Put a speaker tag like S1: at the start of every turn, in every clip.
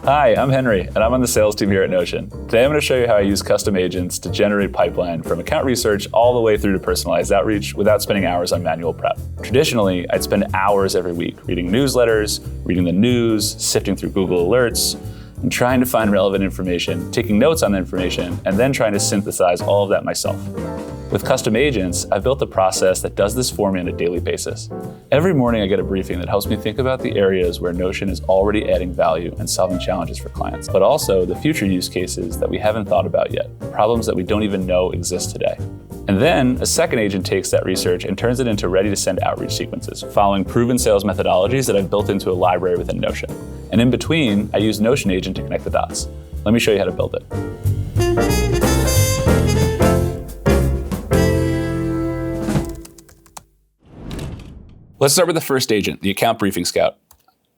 S1: Hi, I'm Henry, and I'm on the sales team here at Notion. Today I'm going to show you how I use custom agents to generate pipeline from account research all the way through to personalized outreach without spending hours on manual prep. Traditionally, I'd spend hours every week reading newsletters, reading the news, sifting through Google Alerts, and trying to find relevant information, taking notes on the information, and then trying to synthesize all of that myself. With custom agents, I've built a process that does this for me on a daily basis. Every morning I get a briefing that helps me think about the areas where Notion is already adding value and solving challenges for clients, but also the future use cases that we haven't thought about yet, problems that we don't even know exist today. And then a second agent takes that research and turns it into ready-to-send outreach sequences, following proven sales methodologies that I've built into a library within Notion. And in between, I use Notion Agent to connect the dots. Let me show you how to build it. Let's start with the first agent, the Account Briefing Scout.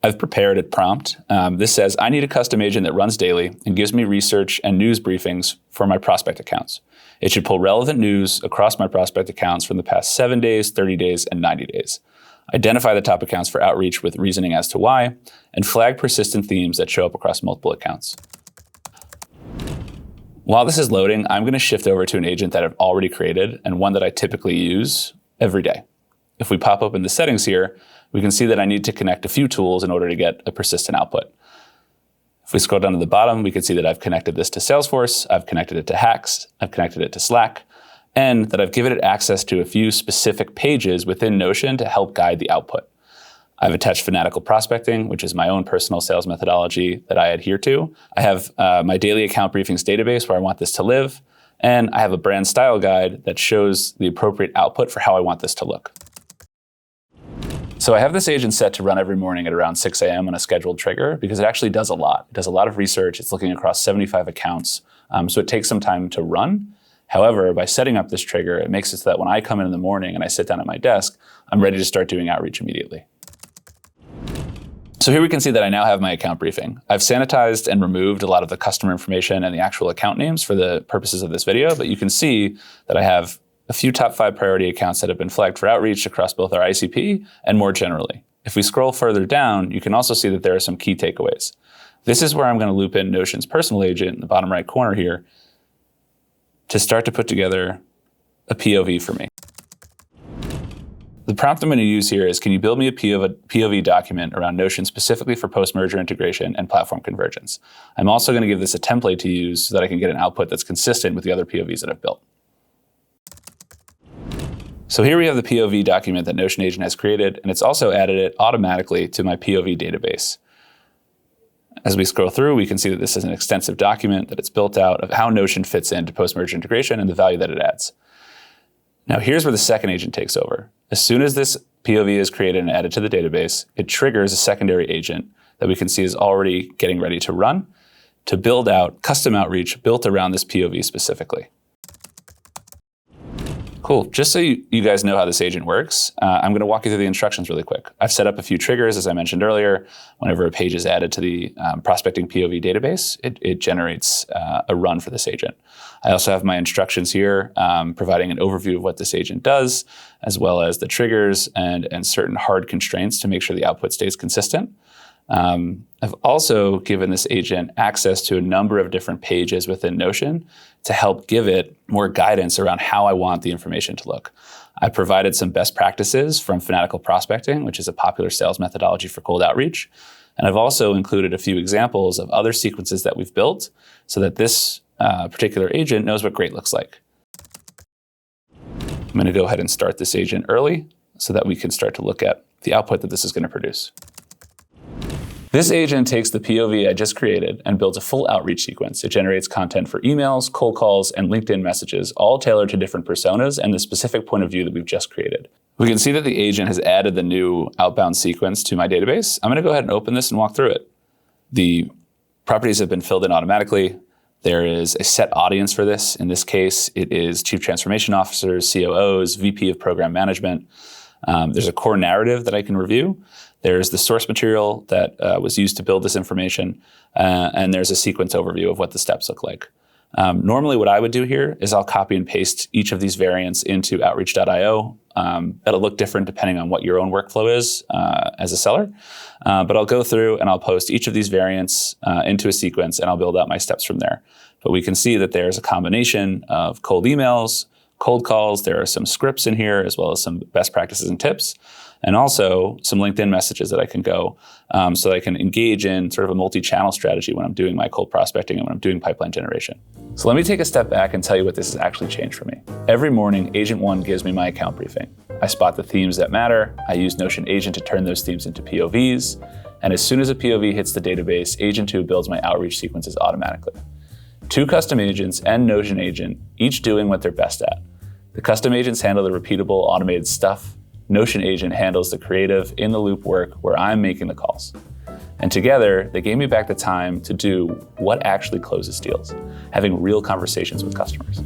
S1: I've prepared a prompt. This says, I need a custom agent that runs daily and gives me research and news briefings for my prospect accounts. It should pull relevant news across my prospect accounts from the past 7 days, 30 days, and 90 days. Identify the top accounts for outreach with reasoning as to why, and flag persistent themes that show up across multiple accounts. While this is loading, I'm going to shift over to an agent that I've already created and one that I typically use every day. If we pop open the settings here, we can see that I need to connect a few tools in order to get a persistent output. If we scroll down to the bottom, we can see that I've connected this to Salesforce, I've connected it to Hacks, I've connected it to Slack, and that I've given it access to a few specific pages within Notion to help guide the output. I've attached fanatical prospecting, which is my own personal sales methodology that I adhere to. I have my daily account briefings database where I want this to live, and I have a brand style guide that shows the appropriate output for how I want this to look. So I have this agent set to run every morning at around 6 a.m. on a scheduled trigger because it actually does a lot. It does a lot of research. It's looking across 75 accounts. So it takes some time to run. However, by setting up this trigger, it makes it so that when I come in the morning and I sit down at my desk, I'm ready to start doing outreach immediately. So here we can see that I now have my account briefing. I've sanitized and removed a lot of the customer information and the actual account names for the purposes of this video, but you can see that I have a few top 5 priority accounts that have been flagged for outreach across both our ICP and more generally. If we scroll further down, you can also see that there are some key takeaways. This is where I'm going to loop in Notion's personal agent in the bottom right corner here to start to put together a POV for me. The prompt I'm going to use here is, can you build me a POV document around Notion specifically for post-merger integration and platform convergence? I'm also going to give this a template to use so that I can get an output that's consistent with the other POVs that I've built. So here we have the POV document that Notion Agent has created, and it's also added it automatically to my POV database. As we scroll through, we can see that this is an extensive document that it's built out of how Notion fits into post-merger integration and the value that it adds. Now here's where the second agent takes over. As soon as this POV is created and added to the database, it triggers a secondary agent that we can see is already getting ready to run to build out custom outreach built around this POV specifically. Cool. Just so you guys know how this agent works, I'm going to walk you through the instructions really quick. I've set up a few triggers, as I mentioned earlier. Whenever a page is added to the prospecting POV database, it generates a run for this agent. I also have my instructions here providing an overview of what this agent does, as well as the triggers and certain hard constraints to make sure the output stays consistent. I've also given this agent access to a number of different pages within Notion to help give it more guidance around how I want the information to look. I provided some best practices from fanatical prospecting, which is a popular sales methodology for cold outreach. And I've also included a few examples of other sequences that we've built so that this particular agent knows what great looks like. I'm going to go ahead and start this agent early so that we can start to look at the output that this is going to produce. This agent takes the POV I just created and builds a full outreach sequence. It generates content for emails, cold calls, and LinkedIn messages, all tailored to different personas and the specific point of view that we've just created. We can see that the agent has added the new outbound sequence to my database. I'm going to go ahead and open this and walk through it. The properties have been filled in automatically. There is a set audience for this. In this case, it is Chief Transformation Officers, COOs, VP of Program Management. There's a core narrative that I can review. There's the source material that was used to build this information, and there's a sequence overview of what the steps look like. Normally what I would do here is I'll copy and paste each of these variants into outreach.io. That'll look different depending on what your own workflow is as a seller. But I'll go through and I'll post each of these variants into a sequence, and I'll build out my steps from there. But we can see that there's a combination of cold emails, cold calls. There are some scripts in here, as well as some best practices and tips, and also some LinkedIn messages that I can go so that I can engage in sort of a multi-channel strategy when I'm doing my cold prospecting and when I'm doing pipeline generation. So let me take a step back and tell you what this has actually changed for me. Every morning, Agent 1 gives me my account briefing. I spot the themes that matter. I use Notion Agent to turn those themes into POVs. And as soon as a POV hits the database, Agent 2 builds my outreach sequences automatically. 2 custom agents and Notion Agent, each doing what they're best at. The custom agents handle the repeatable automated stuff. Notion Agent handles the creative in-the-loop work where I'm making the calls. And together, they gave me back the time to do what actually closes deals, having real conversations with customers.